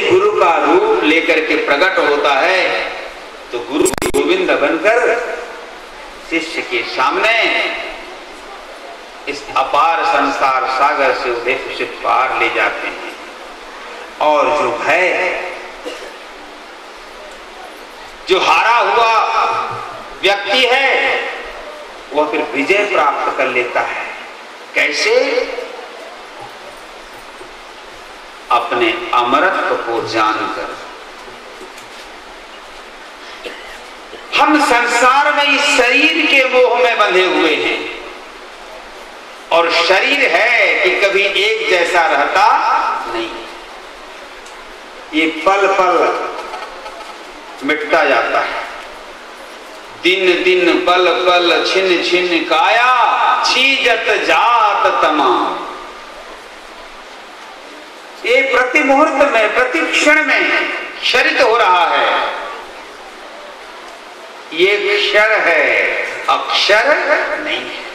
यदि गुरु का रूप लेकर के प्रकट होता है तो गुरु गोविंद बनकर शिष्य के सामने इस अपार संसार सागर से उसे पार ले जाते हैं। और जो भय है, जो हारा हुआ व्यक्ति है, वह फिर विजय प्राप्त कर लेता है। कैसे? अपने अमरत्व को जानकर। हम संसार में इस शरीर के मोह में बंधे हुए हैं, और शरीर है कि कभी एक जैसा रहता नहीं, ये पल पल मिटता जाता है। दिन दिन पल पल छिन छिन काया, छीजत जात तमाम। ये प्रति मुहूर्त में, प्रति क्षण में क्षरित हो रहा है। ये क्षर है, अक्षर नहीं है।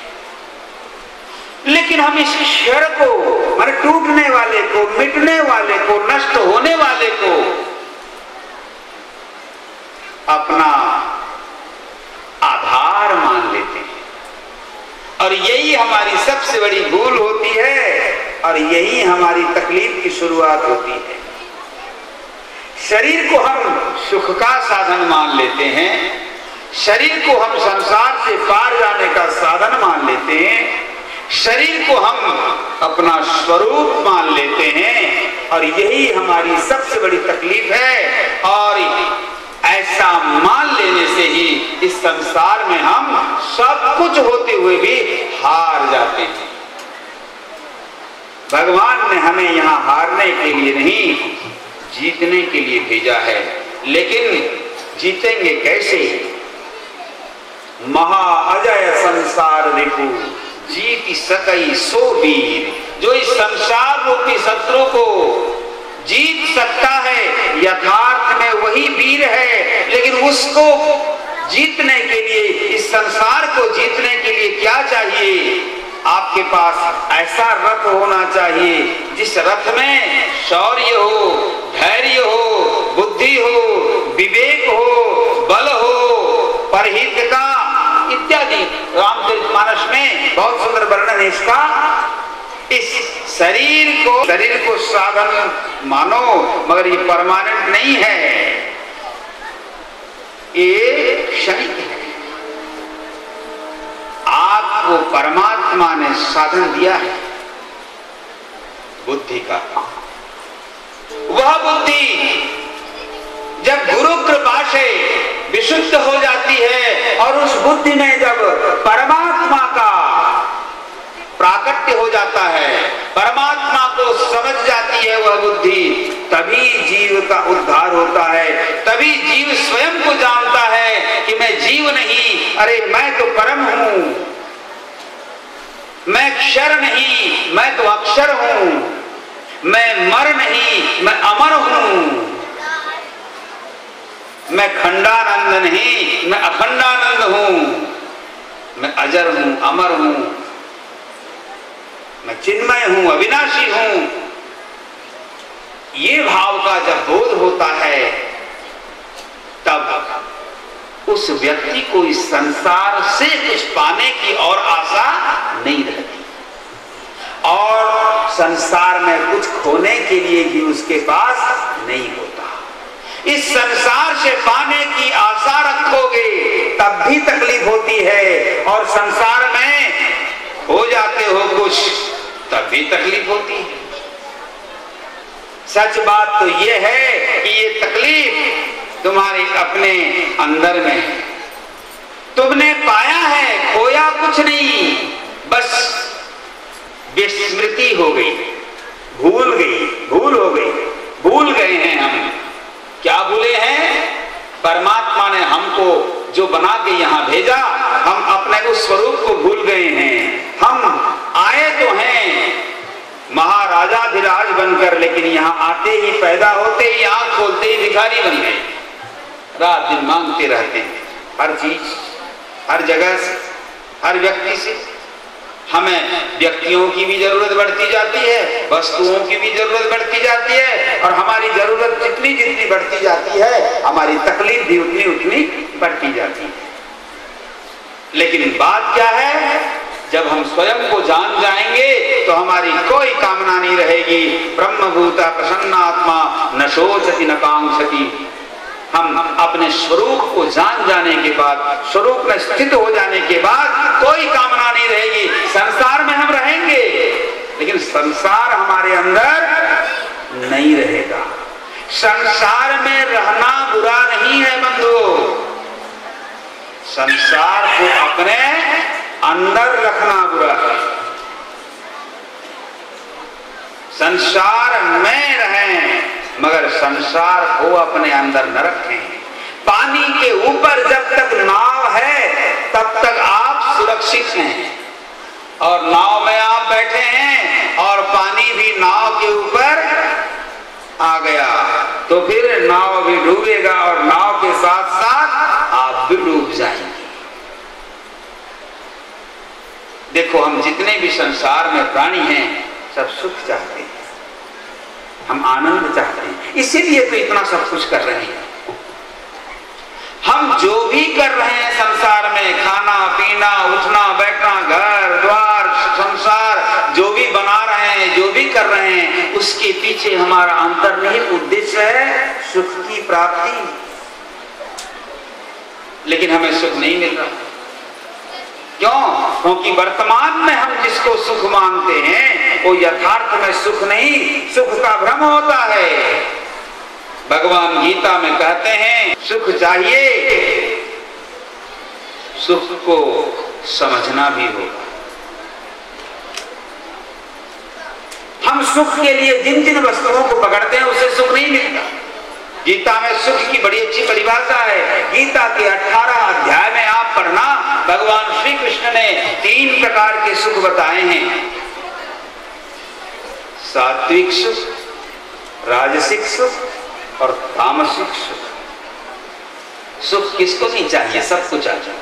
लेकिन हम इस क्षर को, माने टूटने वाले को, मिटने वाले को, नष्ट होने वाले को अपना आधार मान लेते हैं, और यही हमारी सबसे बड़ी भूल होती है, और यही हमारी तकलीफ की शुरुआत होती है। शरीर को हम सुख का साधन मान लेते हैं, शरीर को हम संसार से पार जाने का साधन मान लेते हैं, शरीर को हम अपना स्वरूप मान लेते हैं, और यही हमारी सबसे बड़ी तकलीफ है। और ऐसा मान लेने से ही इस संसार में हम सब कुछ होते हुए भी हार जाते हैं। भगवान ने हमें यहाँ हारने के लिए नहीं, जीतने के लिए भेजा है। लेकिन जीतेंगे कैसे? महा अजय संसार रिपु, जीत सकई सो वीर। जो इस संसार रूपी शत्रु को जीत सकता है, यथार्थ में वही वीर है। लेकिन उसको जीतने के लिए, इस संसार को जीतने के लिए क्या चाहिए? आपके पास ऐसा रथ होना चाहिए जिस रथ में शौर्य हो, धैर्य हो, बुद्धि हो, विवेक हो, बल हो, परहित का इत्यादि। रामचरितमानस में बहुत सुंदर वर्णन है इसका। इस शरीर को साधन मानो, मगर ये परमानेंट नहीं है, ये क्षणिक है। आपको परमात्मा ने साधन दिया है बुद्धि का। वह बुद्धि जब गुरु कृपा से विशुद्ध हो जाती है, और उस बुद्धि में जब परमात्मा का प्राकट्य हो जाता है, परमात्मा को समझ जाती है वह बुद्धि, तभी जीव का उद्धार होता है। तभी जीव स्वयं को जानता है कि मैं जीव नहीं, अरे मैं तो परम हूं, मैं क्षर नहीं, मैं तो अक्षर हूं, मैं मर नहीं, मैं अमर हूं, मैं खंडानंद नहीं, मैं अखंडानंद हूं, मैं अजर हूं, अमर हूं, मैं चिन्मय हूं, अविनाशी हूं। ये भाव का जब बोध होता है, तब उस व्यक्ति को इस संसार से कुछ पाने की और आशा नहीं रहती, और संसार में कुछ खोने के लिए भी उसके पास नहीं होता। इस संसार से पाने की आशा रखोगे तब भी तकलीफ होती है, और संसार में हो जाते हो कुछ तब भी तकलीफ होती है। सच बात तो यह है कि ये तकलीफ तुम्हारे अपने अंदर में है। तुमने पाया है, खोया कुछ नहीं, बस विस्मृति हो गई, भूल हो गई, भूल गए हैं हम। क्या भूले हैं? परमात्मा ने हमको जो बना के यहाँ भेजा, हम अपने उस स्वरूप को भूल गए हैं। हम आए तो हैं महाराजाधिराज बनकर, लेकिन यहाँ आते ही, पैदा होते ही, आंख खोलते ही भिखारी बन गए। रात दिन मांगते रहते हैं, हर चीज, हर जगह से, हर व्यक्ति से। हमें व्यक्तियों की भी जरूरत बढ़ती जाती है, वस्तुओं की भी जरूरत बढ़ती जाती है, और हमारी जरूरत जितनी जितनी बढ़ती जाती है हमारी तकलीफ भी उतनी उतनी बढ़ती जाती है। लेकिन बात क्या है, जब हम स्वयं को जान जाएंगे तो हमारी कोई कामना नहीं रहेगी। ब्रह्मभूता प्रसन्नात्मा न शोचति न कांक्षति। हम अपने स्वरूप को जान जाने के बाद, स्वरूप में स्थित हो जाने के बाद कोई कामना नहीं रहेगी। संसार में हम रहेंगे लेकिन संसार हमारे अंदर नहीं रहेगा। संसार में रहना बुरा नहीं है बंधु, संसार को अपने अंदर रखना बुरा है। संसार में रहें मगर संसार को अपने अंदर न रखें। पानी के ऊपर जब तक नाव है तब तक आप सुरक्षित हैं, और नाव में आप बैठे हैं और पानी भी नाव के ऊपर आ गया तो फिर नाव भी डूबेगा और नाव के साथ साथ आप भी डूब जाएंगे। देखो, हम जितने भी संसार में प्राणी हैं सब सुख चाहते हैं, हम आनंद चाहते हैं, इसीलिए तो इतना सब कुछ कर रहे हैं। हम जो भी कर रहे हैं संसार में, खाना पीना उठना बैठना घर द्वार संसार जो भी बना रहे हैं, जो भी कर रहे हैं, उसके पीछे हमारा अंतर्निहित उद्देश्य है सुख की प्राप्ति। लेकिन हमें सुख नहीं मिल रहा। क्यों? क्योंकि वर्तमान में हम जिसको सुख मानते हैं वो यथार्थ में सुख नहीं, सुख का भ्रम होता है। भगवान गीता में कहते हैं सुख चाहिए, सुख को समझना भी होगा। हम सुख के लिए जिन जिन वस्तुओं को पकड़ते हैं उसे सुख नहीं मिलता। गीता में सुख की बड़ी अच्छी परिभाषा है। गीता के 18 अध्याय में आप पढ़ना, भगवान श्री कृष्ण ने 3 प्रकार के सुख बताए हैं। सात्विक सुख, राजसिक सुख और तामसिक सुख। सुख किसको नहीं चाहिए? सबको चाहिए।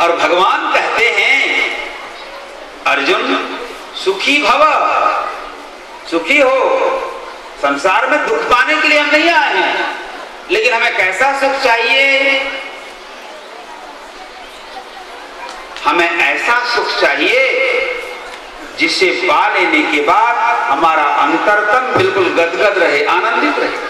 और भगवान कहते हैं अर्जुन सुखी भव, सुखी हो। संसार में दुख पाने के लिए हम नहीं आए हैं, लेकिन हमें कैसा सुख चाहिए? हमें ऐसा सुख चाहिए जिसे पा लेने के बाद हमारा अंतरतम बिल्कुल गदगद रहे, आनंदित रहे।